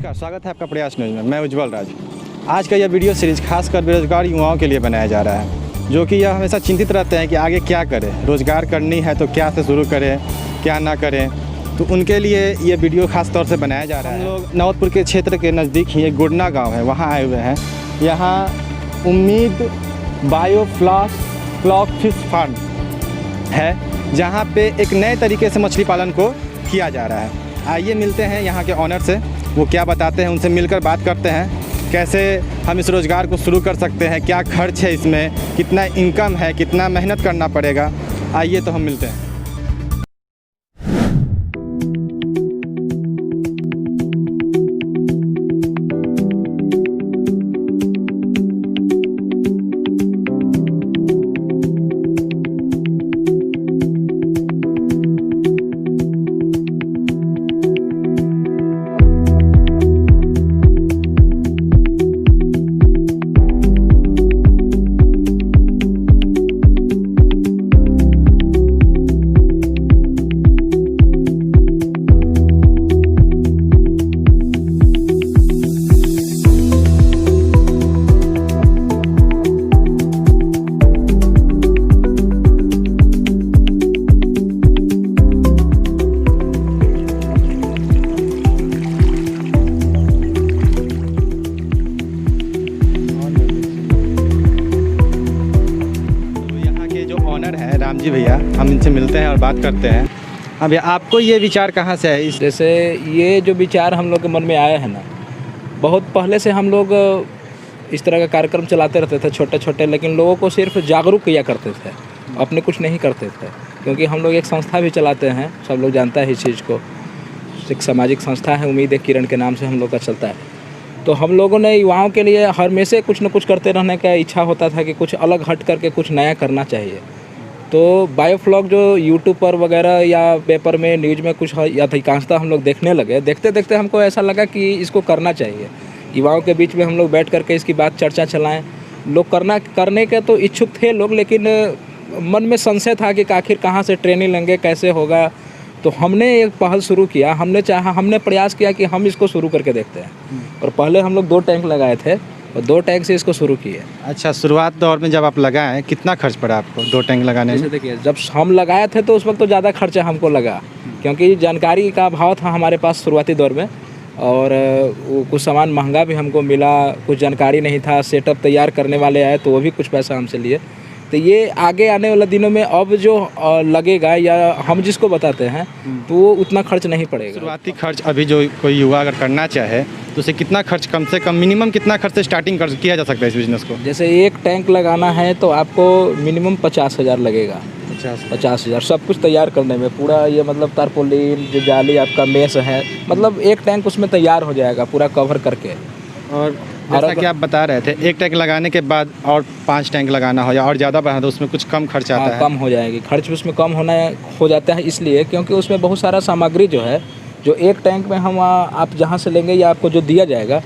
नमस्कार, स्वागत है आपका प्रयास न्यूज़ में। मैं उज्जवल राज। आज का यह वीडियो सीरीज खासकर बेरोजगार युवाओं के लिए बनाया जा रहा है, जो कि यह हमेशा चिंतित रहते हैं कि आगे क्या करें। रोज़गार करनी है तो क्या से शुरू करें, क्या ना करें। तो उनके लिए ये वीडियो खास तौर से बनाया जा रहा है। हम लोग नौतपुर के क्षेत्र के नज़दीक ही एक गुडना गाँव है, वहाँ आए हुए हैं। यहाँ उम्मीद बायोफ्लॉक फिश फार्म है, जहाँ पे एक नए तरीके से मछली पालन को किया जा रहा है। आइए मिलते हैं यहाँ के ऑनर से, वो क्या बताते हैं, उनसे मिलकर बात करते हैं। कैसे हम इस रोज़गार को शुरू कर सकते हैं, क्या खर्च है इसमें, कितना इनकम है, कितना मेहनत करना पड़ेगा। आइए तो हम मिलते हैं। राम जी भैया, हम इनसे मिलते हैं और बात करते हैं। हाँ भैया, आपको ये विचार कहाँ से है? जैसे ये जो विचार हम लोग के मन में आया है ना, बहुत पहले से हम लोग इस तरह का कार्यक्रम चलाते रहते थे छोटे छोटे, लेकिन लोगों को सिर्फ जागरूक किया करते थे, अपने कुछ नहीं करते थे। क्योंकि हम लोग एक संस्था भी चलाते हैं, सब लोग जानता है इस चीज़ को। एक सामाजिक संस्था है, उम्मीद किरण के नाम से हम लोग का चलता है। तो हम लोगों ने युवाओं के लिए हमेशा कुछ न कुछ करते रहने का इच्छा होता था कि कुछ अलग हट करके कुछ नया करना चाहिए। तो बायोफ्लॉक जो यूट्यूब पर वगैरह या पेपर में न्यूज़ में कुछ अधिकांशतः हम लोग देखने लगे, देखते देखते हमको ऐसा लगा कि इसको करना चाहिए। युवाओं के बीच में हम लोग बैठ करके इसकी बात चर्चा चलाएं। लोग करने के तो इच्छुक थे लोग, लेकिन मन में संशय था कि आखिर कहाँ से ट्रेनिंग लेंगे, कैसे होगा। तो हमने एक पहल शुरू किया। हमने प्रयास किया कि हम इसको शुरू करके देखते हैं। और पहले हम लोग 2 टैंक लगाए थे और 2 टैंक से इसको शुरू किए। अच्छा, शुरुआत दौर में जब आप लगाएं, कितना खर्च पड़ा आपको 2 टैंक लगाने में? जैसे देखिए, जब हम लगाए थे तो उस वक्त तो ज़्यादा खर्चा हमको लगा, क्योंकि जानकारी का अभाव था हमारे पास शुरुआती दौर में। और कुछ सामान महंगा भी हमको मिला, कुछ जानकारी नहीं था। सेटअप तैयार करने वाले आए तो वो भी कुछ पैसा हमसे लिए। तो ये आगे आने वाले दिनों में अब जो लगेगा या हम जिसको बताते हैं तो वो उतना खर्च नहीं पड़ेगा। शुरुआती खर्च अभी जो कोई युवा अगर करना चाहे तो उसे कितना खर्च, कम से कम मिनिमम कितना खर्च से स्टार्टिंग किया जा सकता है इस बिज़नेस को? जैसे एक टैंक लगाना है तो आपको मिनिमम 50,000 लगेगा। 50,000 सब कुछ तैयार करने में, पूरा ये मतलब तारपोलिन, जो जाली आपका मेस है, मतलब एक टैंक उसमें तैयार हो जाएगा पूरा कवर करके। और जैसा कि आप बता रहे थे, एक टैंक लगाने के बाद और 5 टैंक लगाना हो या और ज़्यादा बढ़ा तो उसमें कुछ कम खर्च आता है? कम हो जाएगी, खर्च उसमें कम हो जाता है, इसलिए क्योंकि उसमें बहुत सारा सामग्री जो है, जो एक टैंक में हम आप जहाँ से लेंगे या आपको जो दिया जाएगा,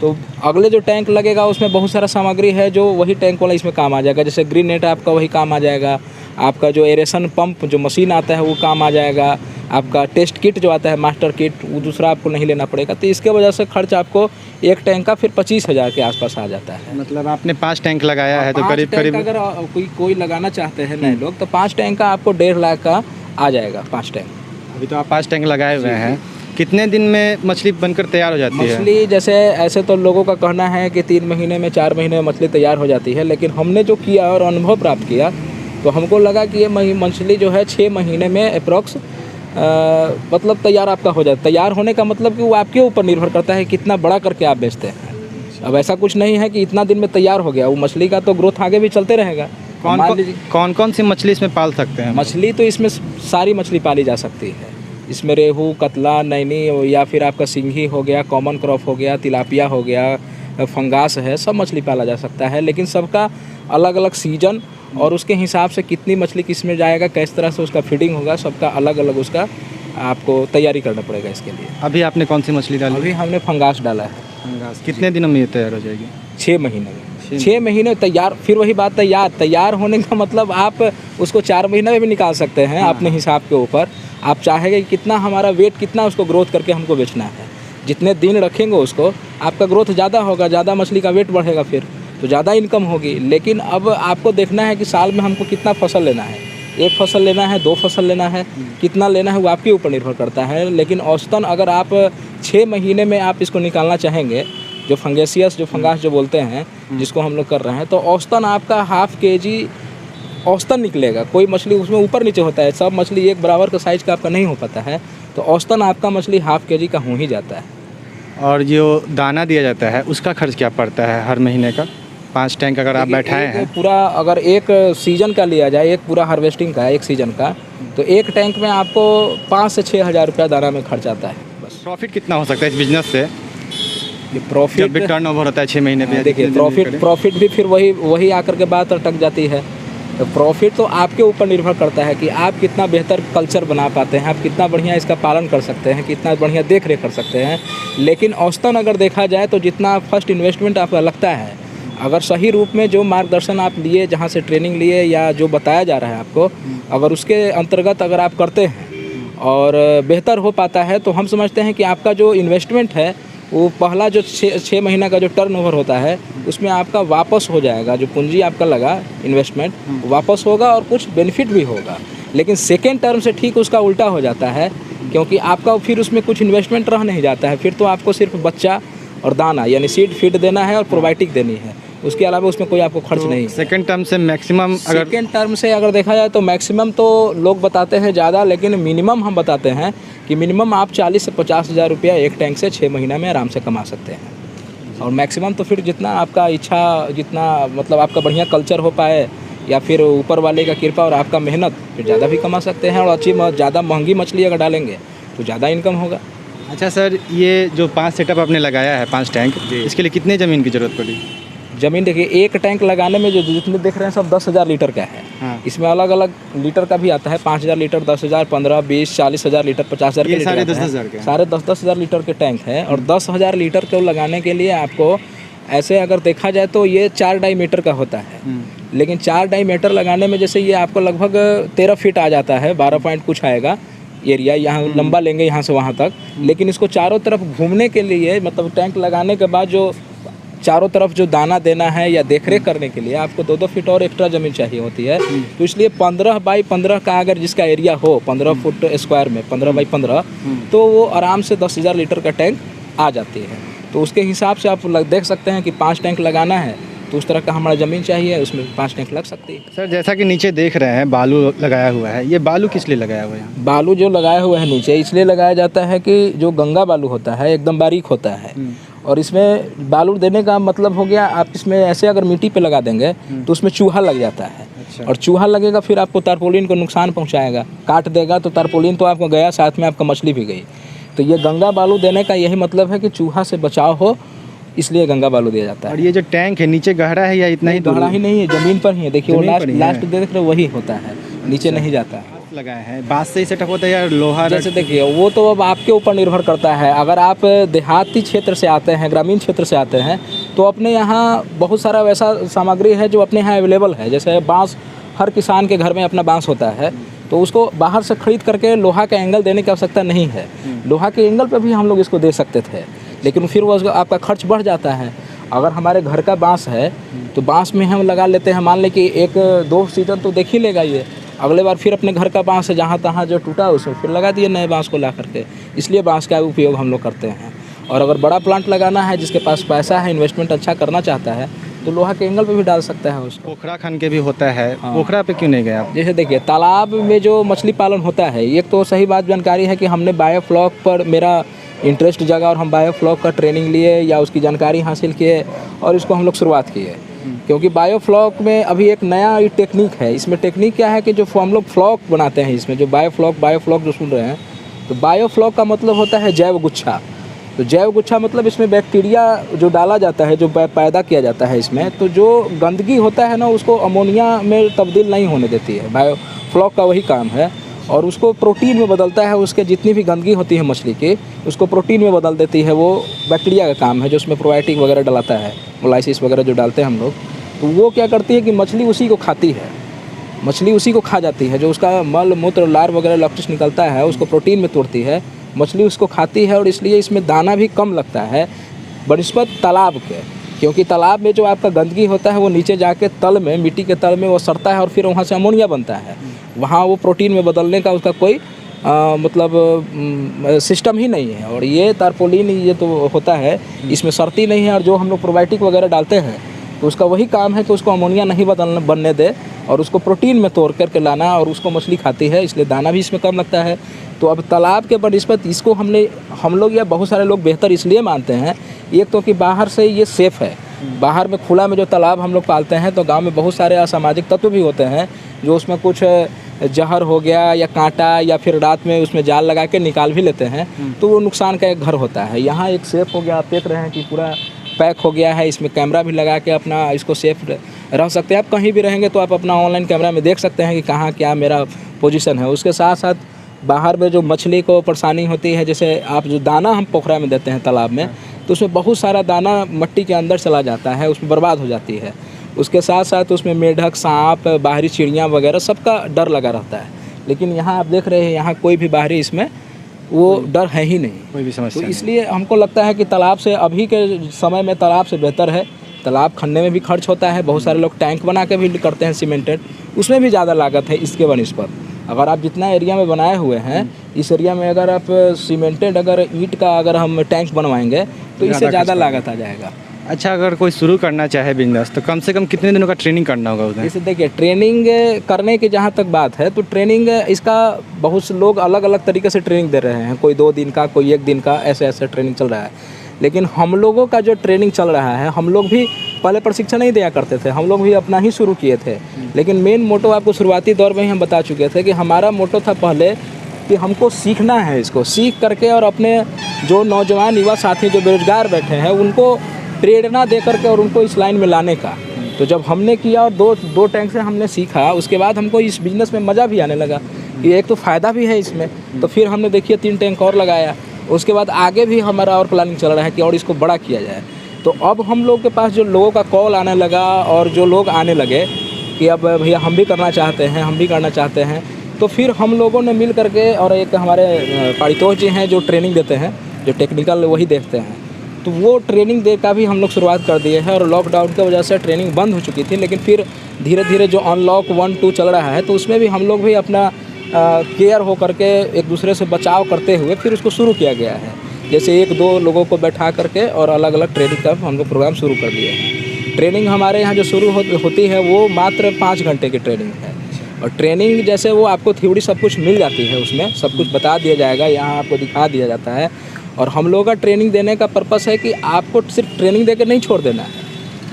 तो अगले जो टैंक लगेगा उसमें बहुत सारा सामग्री है जो वही टैंक वाला इसमें काम आ जाएगा। जैसे ग्रीन नेट आपका वही काम आ जाएगा, आपका जो एरेशन पंप जो मशीन आता है वो काम आ जाएगा, आपका टेस्ट किट जो आता है मास्टर किट, वो दूसरा आपको नहीं लेना पड़ेगा। तो इसके वजह से खर्च आपको एक टैंक का फिर 25,000 के आसपास आ जाता है। मतलब आपने 5 टैंक लगाया है तो करीब अगर कोई लगाना चाहते हैं नए लोग तो 5 टैंक का आपको 1.5 लाख का आ जाएगा। 5 टैंक अभी तो आप 5 टैंक लगाए हुए हैं। कितने दिन में मछली बनकर तैयार हो जाती है? मछली जैसे ऐसे तो लोगों का कहना है कि 3 महीने में, 4 महीने में मछली तैयार हो जाती है, लेकिन हमने जो किया और अनुभव प्राप्त किया तो हमको लगा कि ये मछली जो है 6 महीने में अप्रॉक्स मतलब तैयार आपका हो जाता है। तैयार होने का मतलब कि वो आपके ऊपर निर्भर करता है कितना बड़ा करके आप बेचते हैं। अब ऐसा कुछ नहीं है कि इतना दिन में तैयार हो गया, वो मछली का तो ग्रोथ आगे भी चलते रहेगा। कौन सी मछली इसमें पाल सकते हैं? मछली तो इसमें सारी मछली पाली जा सकती है। इसमें रेहू, कतला, नैनी या फिर आपका सिंघी हो गया, कॉमन क्रॉप हो गया, तिलापिया हो गया, फंगास है, सब मछली पाला जा सकता है। लेकिन सबका अलग अलग सीजन और उसके हिसाब से कितनी मछली किस में जाएगा, किस तरह से उसका फीडिंग होगा, सबका अलग अलग उसका आपको तैयारी करना पड़ेगा इसके लिए। अभी आपने कौन सी मछली डाली? अभी हमने फंगास डाला है। फंगास कितने दिनों में ये तैयार हो जाएगी? 6 महीने में। 6 महीने तैयार। फिर वही बात, तैयार होने का मतलब आप उसको 4 महीने में भी निकाल सकते हैं अपने हिसाब के ऊपर। आप चाहेंगे कि कितना हमारा वेट, कितना उसको ग्रोथ करके हमको बेचना है। जितने दिन रखेंगे उसको, आपका ग्रोथ ज़्यादा होगा, ज़्यादा मछली का वेट बढ़ेगा, फिर तो ज़्यादा इनकम होगी। लेकिन अब आपको देखना है कि साल में हमको कितना फसल लेना है, 1 फसल लेना है, 2 फसल लेना है, कितना लेना है वो आपके ऊपर निर्भर करता है। लेकिन औसतन अगर आप 6 महीने में आप इसको निकालना चाहेंगे, जो फंगेसियस, जो फंगास जो बोलते हैं, जिसको हम लोग कर रहे हैं, तो औसतन आपका ½ kg औसतन निकलेगा। कोई मछली उसमें ऊपर नीचे होता है, सब मछली एक बराबर का साइज़ का आपका नहीं हो पाता है, तो औसतन आपका मछली ½ kg का हो ही जाता है। और जो दाना दिया जाता है उसका खर्च क्या पड़ता है हर महीने का? 5 टैंक अगर आप बैठाए हैं, पूरा अगर एक सीज़न का लिया जाए, एक पूरा हार्वेस्टिंग का एक सीज़न का, तो एक टैंक में आपको 5 से 6 हज़ार रुपया दाना में खर्च आता है बस। प्रॉफिट कितना हो सकता है इस बिज़नेस से? ये प्रॉफिट जब भी टर्नओवर होता है 6 महीने पे, देखिए प्रॉफिट भी फिर वही आकर के बात अटक जाती है। तो प्रॉफिट तो आपके ऊपर निर्भर करता है कि आप कितना बेहतर कल्चर बना पाते हैं, आप कितना बढ़िया इसका पालन कर सकते हैं, कितना बढ़िया देख रेख कर सकते हैं। लेकिन औसतन अगर देखा जाए तो जितना फर्स्ट इन्वेस्टमेंट आपका लगता है, अगर सही रूप में जो मार्गदर्शन आप लिए, जहाँ से ट्रेनिंग लिए या जो बताया जा रहा है आपको, अगर उसके अंतर्गत अगर आप करते हैं और बेहतर हो पाता है, तो हम समझते हैं कि आपका जो इन्वेस्टमेंट है वो पहला जो 6 महीना का जो टर्नओवर होता है उसमें आपका वापस हो जाएगा। जो पूंजी आपका लगा इन्वेस्टमेंट वापस होगा और कुछ बेनिफिट भी होगा। लेकिन सेकेंड टर्म से ठीक उसका उल्टा हो जाता है, क्योंकि आपका फिर उसमें कुछ इन्वेस्टमेंट रह नहीं जाता है। फिर तो आपको सिर्फ बच्चा और दाना यानी सीड फीड देना है और प्रोबायोटिक देनी है, उसके अलावा उसमें कोई आपको खर्च नहीं है। सेकेंड टर्म से मैक्सिमम सेकेंड टर्म से अगर देखा जाए तो मैक्सिमम तो लोग बताते हैं ज़्यादा, लेकिन मिनिमम हम बताते हैं कि मिनिमम आप 40 से 50 हज़ार रुपया एक टैंक से 6 महीना में आराम से कमा सकते हैं। और मैक्सिमम तो फिर जितना आपका इच्छा, जितना मतलब आपका बढ़िया कल्चर हो पाए या फिर ऊपर वाले का कृपा और आपका मेहनत, फिर ज़्यादा भी कमा सकते हैं। और अच्छी ज़्यादा महंगी मछली अगर डालेंगे तो ज़्यादा इनकम होगा। अच्छा सर, ये जो 5 सेटअप आपने लगाया है 5 टैंक, इसके लिए कितने ज़मीन की ज़रूरत पड़ी? ज़मीन देखिए, एक टैंक लगाने में जो जितने देख रहे हैं सब 10,000 लीटर का है। हाँ। इसमें अलग अलग लीटर का भी आता है, 5,000 लीटर, 10,000, 15, 20, 40,000 लीटर, 50,000 के सारे लीटर 10,000 के सारे 10,000 लीटर के टैंक हैं। और 10,000 लीटर को लगाने के लिए आपको ऐसे अगर देखा जाए तो ये 4 डाईमीटर का होता है। लेकिन 4 डाईमीटर लगाने में जैसे ये आपको लगभग 13 फीट आ जाता है, 12 पॉइंट कुछ आएगा एरिया, यहाँ लंबा लेंगे यहाँ से वहाँ तक। लेकिन इसको चारों तरफ घूमने के लिए, मतलब टैंक लगाने के बाद जो चारों तरफ जो दाना देना है या देखरेख करने के लिए आपको 2-2 फीट और एक्स्ट्रा ज़मीन चाहिए होती है। तो इसलिए 15 बाई 15 का अगर जिसका एरिया हो, 15 फुट स्क्वायर में 15 बाई 15, तो वो आराम से 10,000 लीटर का टैंक आ जाती है। तो उसके हिसाब से आप देख सकते हैं कि 5 टैंक लगाना है तो उस तरह का हमारा ज़मीन चाहिए, उसमें 5 टैंक लग सकती है। सर जैसा कि नीचे देख रहे हैं बालू लगाया हुआ है, ये बालू किस लिए लगाया हुआ है? बालू जो लगाया हुआ है नीचे इसलिए लगाया जाता है कि जो गंगा बालू होता है एकदम बारीक होता है, और इसमें बालू देने का मतलब हो गया, आप इसमें ऐसे अगर मिट्टी पे लगा देंगे तो उसमें चूहा लग जाता है। अच्छा। और चूहा लगेगा फिर आपको तारपोलिन को नुकसान पहुंचाएगा, काट देगा तो तारपोलिन तो आपको गया, साथ में आपका मछली भी गई। तो ये गंगा बालू देने का यही मतलब है कि चूहा से बचाव हो, इसलिए गंगा बालू दिया जाता है। और ये जो टैंक है नीचे गहरा है या इतना ही? गहरा ही नहीं है, ज़मीन पर ही है। देखिए वो लास्ट देख रहे वही होता है, नीचे नहीं जाता है। लगाए हैं बांस से ही सेटअप होता है या लोहा? जैसे देखिए वो तो अब आपके ऊपर निर्भर करता है। अगर आप देहाती क्षेत्र से आते हैं, ग्रामीण क्षेत्र से आते हैं, तो अपने यहाँ बहुत सारा वैसा सामग्री है जो अपने यहाँ अवेलेबल है। जैसे बांस, हर किसान के घर में अपना बांस होता है, तो उसको बाहर से खरीद करके लोहा का एंगल देने की आवश्यकता नहीं है। लोहा के एंगल पे भी हम लोग इसको दे सकते थे, लेकिन फिर वो आपका खर्च बढ़ जाता है। अगर हमारे घर का बांस है तो बांस में हम लगा लेते हैं, मान लें कि 1-2 सीजन तो देख ही लेगा ये, अगले बार फिर अपने घर का बांस है जहाँ तहाँ जो टूटा उसमें फिर लगा दिए नए बांस को ला करके। इसलिए बांस का उपयोग हम लोग करते हैं। और अगर बड़ा प्लांट लगाना है, जिसके पास पैसा है, इन्वेस्टमेंट अच्छा करना चाहता है, तो लोहा के एंगल पे भी डाल सकता है उसको। पोखरा खन के भी होता है। हाँ। पोखरा पे क्यों नहीं गए आप? जैसे देखिए तालाब में जो मछली पालन होता है, एक तो सही बात जानकारी है कि हमने बायोफ्लॉक पर मेरा इंटरेस्ट जगा और हम बायोफ्लॉक का ट्रेनिंग लिए या उसकी जानकारी हासिल किए और इसको हम लोग शुरुआत किए। क्योंकि बायोफ्लॉक में अभी एक नया टेक्निक है। इसमें टेक्निक क्या है कि जो हम लोग फ्लॉक बनाते हैं, इसमें जो बायोफ्लॉक जो सुन रहे हैं, तो बायोफ्लॉक का मतलब होता है जैव गुच्छा। तो जैव गुच्छा मतलब इसमें बैक्टीरिया जो डाला जाता है, जो पैदा किया जाता है इसमें, तो जो गंदगी होता है ना उसको अमोनिया में तब्दील नहीं होने देती है। बायोफ्लॉक का वही काम है, और उसको प्रोटीन में बदलता है। उसके जितनी भी गंदगी होती है मछली की, उसको प्रोटीन में बदल देती है। वो बैक्टीरिया का काम है जो उसमें प्रोबायोटिक वगैरह डलाता है, मोलाइसिस वगैरह जो डालते हैं हम लोग। तो वो क्या करती है कि मछली उसी को खाती है, मछली उसी को खा जाती है। जो उसका मल मूत्र लार वगैरह लैक्टिस निकलता है उसको प्रोटीन में तोड़ती है, मछली उसको खाती है और इसलिए इसमें दाना भी कम लगता है बनिस्बत तालाब के, क्योंकि तालाब में जो आपका गंदगी होता है वो नीचे जाके तल में, मिट्टी के तल में वो सड़ता है और फिर वहाँ से अमोनिया बनता है। वहाँ वो प्रोटीन में बदलने का उसका कोई मतलब सिस्टम ही नहीं है। और ये तारपोलिन ये तो होता है, इसमें सड़ती नहीं है। और जो हम लोग प्रोबायोटिक वगैरह डालते हैं तो उसका वही काम है कि उसको अमोनिया नहीं बनने दे और उसको प्रोटीन में तोड़ करके लाना, और उसको मछली खाती है, इसलिए दाना भी इसमें कम लगता है। तो अब तालाब के बनिस्बत इसको हम लोग या बहुत सारे लोग बेहतर इसलिए मानते हैं, एक तो कि बाहर से ये सेफ़ है। बाहर में खुला में जो तालाब हम लोग पालते हैं तो गांव में बहुत सारे असामाजिक तत्व भी होते हैं जो उसमें कुछ जहर हो गया या कांटा या फिर रात में उसमें जाल लगा के निकाल भी लेते हैं, तो वो नुकसान का एक घर होता है। यहाँ एक सेफ़ हो गया, आप देख रहे हैं कि पूरा पैक हो गया है, इसमें कैमरा भी लगा के अपना इसको सेफ रह सकते हैं। आप कहीं भी रहेंगे तो आप अपना ऑनलाइन कैमरा में देख सकते हैं कि कहाँ क्या मेरा पोजीशन है। उसके साथ साथ बाहर में जो मछली को परेशानी होती है, जैसे आप जो दाना हम पोखरा में देते हैं तालाब में, तो उसमें बहुत सारा दाना मट्टी के अंदर चला जाता है, उसमें बर्बाद हो जाती है। उसके साथ साथ उसमें मेढक, सांप, बाहरी चिड़ियाँ वगैरह सबका डर लगा रहता है। लेकिन यहाँ आप देख रहे हैं, यहाँ कोई भी बाहरी इसमें वो डर है ही नहीं, कोई भी समस्या तो इसलिए हमको लगता है कि तालाब से अभी के समय में तालाब से बेहतर है। तालाब खनने में भी खर्च होता है, बहुत सारे लोग टैंक बना के भी करते हैं सीमेंटेड, उसमें भी ज़्यादा लागत है इसके बनिस्बत। अगर आप जितना एरिया में बनाए हुए हैं, इस एरिया में अगर आप सीमेंटेड अगर ईंट का अगर हम टैंक बनवाएंगे तो इससे ज़्यादा लागत आ जाएगा। अच्छा, अगर कोई शुरू करना चाहे बिजनेस तो कम से कम कितने दिनों का ट्रेनिंग करना होगा उसमें? जैसे देखिए, ट्रेनिंग करने की जहाँ तक बात है तो ट्रेनिंग इसका बहुत से लोग अलग अलग तरीके से ट्रेनिंग दे रहे हैं। कोई 2 दिन का, कोई 1 दिन का, ऐसे ऐसे ट्रेनिंग चल रहा है। लेकिन हम लोगों का जो ट्रेनिंग चल रहा है, हम लोग भी पहले प्रशिक्षण नहीं दिया करते थे, हम लोग भी अपना ही शुरू किए थे। लेकिन मेन मोटो आपको शुरुआती दौर में ही हम बता चुके थे कि हमारा मोटो था पहले कि हमको सीखना है, इसको सीख करके और अपने जो नौजवान युवा साथी जो बेरोजगार बैठे हैं उनको प्रेरणा दे करके और उनको इस लाइन में लाने का। तो जब हमने किया और दो टैंक से हमने सीखा, उसके बाद हमको इस बिज़नेस में मज़ा भी आने लगा कि एक तो फ़ायदा भी है इसमें। तो फिर हमने देखिए 3 टैंक और लगाया। उसके बाद आगे भी हमारा और प्लानिंग चल रहा है कि और इसको बड़ा किया जाए। तो अब हम लोग के पास जो लोगों का कॉल आने लगा और जो लोग आने लगे कि अब भैया हम भी करना चाहते हैं, हम भी करना चाहते हैं, तो फिर हम लोगों ने मिल करके, और एक हमारे पारितोष जी हैं जो ट्रेनिंग देते हैं, जो टेक्निकल वही देखते हैं, तो वो ट्रेनिंग दे का भी हम लोग शुरुआत कर दिए हैं। और लॉकडाउन की वजह से ट्रेनिंग बंद हो चुकी थी, लेकिन फिर धीरे धीरे जो अनलॉक 1, 2 चल रहा है तो उसमें भी हम लोग भी अपना केयर हो करके एक दूसरे से बचाव करते हुए फिर उसको शुरू किया गया है। जैसे 1-2 लोगों को बैठा करके और अलग अलग ट्रेनिंग का हम लोग प्रोग्राम शुरू कर दिए हैं। ट्रेनिंग हमारे यहाँ जो शुरू होती है वो मात्र 5 घंटे की ट्रेनिंग है। और ट्रेनिंग जैसे वो आपको थ्योरी सब कुछ मिल जाती है, उसमें सब कुछ बता दिया जाएगा, यहाँ आपको दिखा दिया जाता है। और हम लोगों का ट्रेनिंग देने का पर्पस है कि आपको सिर्फ ट्रेनिंग देकर नहीं छोड़ देना है,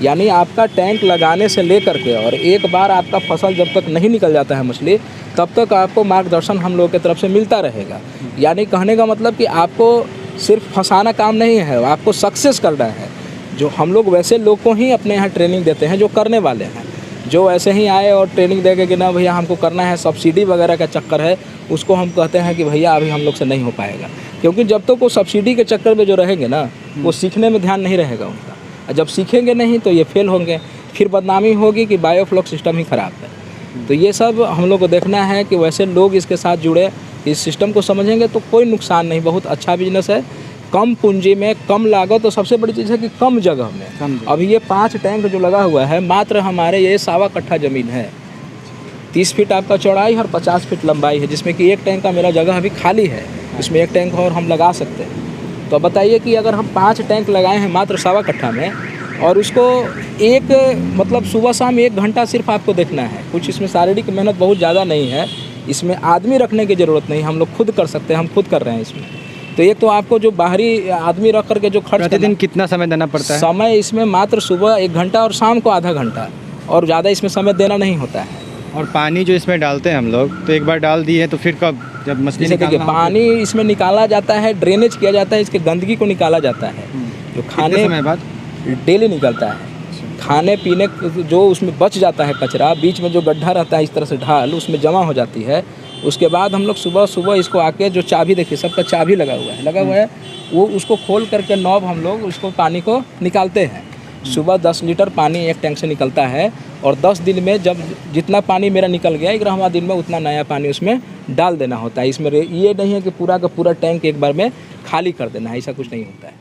यानी आपका टैंक लगाने से लेकर के और एक बार आपका फसल जब तक नहीं निकल जाता है मछली, तब तक आपको मार्गदर्शन हम लोगों की तरफ से मिलता रहेगा। यानी कहने का मतलब कि आपको सिर्फ फंसाना काम नहीं है, आपको सक्सेस करना है। जो हम लोग वैसे लोग को ही अपने यहाँ ट्रेनिंग देते हैं जो करने वाले हैं। जो ऐसे ही आए और ट्रेनिंग देके कि ना भैया हमको करना है, सब्सिडी वगैरह का चक्कर है, उसको हम कहते हैं कि भैया अभी हम लोग से नहीं हो पाएगा। क्योंकि जब तक वो सब्सिडी के चक्कर में जो रहेंगे ना, वो सीखने में ध्यान नहीं रहेगा उनका। जब सीखेंगे नहीं तो ये फेल होंगे, फिर बदनामी होगी कि बायोफ्लॉक सिस्टम ही ख़राब है। तो ये सब हम लोग को देखना है कि वैसे लोग इसके साथ जुड़े, इस सिस्टम को समझेंगे तो कोई नुकसान नहीं, बहुत अच्छा बिजनेस है। कम पूंजी में कम लागत, तो सबसे बड़ी चीज़ है कि कम जगह में। अभी ये 5 टैंक जो लगा हुआ है, मात्र हमारे ये 1.25 कट्ठा ज़मीन है। 30 फीट आपका चौड़ाई और 50 फीट लंबाई है, जिसमें कि 1 टैंक का मेरा जगह अभी खाली है, इसमें 1 टैंक और हम लगा सकते हैं। तो बताइए कि अगर हम 5 टैंक लगाए हैं मात्र 1.25 कट्ठा में, और उसको मतलब सुबह शाम 1 घंटा सिर्फ आपको देखना है, कुछ इसमें शारीरिक मेहनत बहुत ज़्यादा नहीं है, इसमें आदमी रखने की ज़रूरत नहीं, हम लोग खुद कर सकते हैं, हम खुद कर रहे हैं इसमें। तो एक तो आपको जो बाहरी आदमी रख करके जो खर्च, प्रतिदिन कितना समय देना पड़ता है? समय इसमें मात्र सुबह 1 घंटा और शाम को आधा घंटा, और ज़्यादा इसमें समय देना नहीं होता है। और पानी जो इसमें डालते हैं हम लोग, तो एक बार डाल दिए तो फिर कब, जब मछली देखिए पानी इसमें निकाला जाता है, ड्रेनेज किया जाता है, इसके गंदगी को निकाला जाता है, जो खाने समय बाद डेली निकलता है। खाने पीने जो उसमें बच जाता है कचरा, बीच में जो गड्ढा रहता है इस तरह से ढाल, उसमें जमा हो जाती है। उसके बाद हम लोग सुबह सुबह इसको आके, जो चाबी देखिए सबका चाबी लगा हुआ है, वो उसको खोल करके नॉब हम लोग उसको पानी को निकालते हैं। सुबह 10 लीटर पानी 1 टैंक से निकलता है, और 10 दिन में जब जितना पानी मेरा निकल गया 11वां दिन में उतना नया पानी उसमें डाल देना होता है। इसमें ये नहीं है कि पूरा का पूरा टैंक एक बार में खाली कर देना है, ऐसा कुछ नहीं होता है।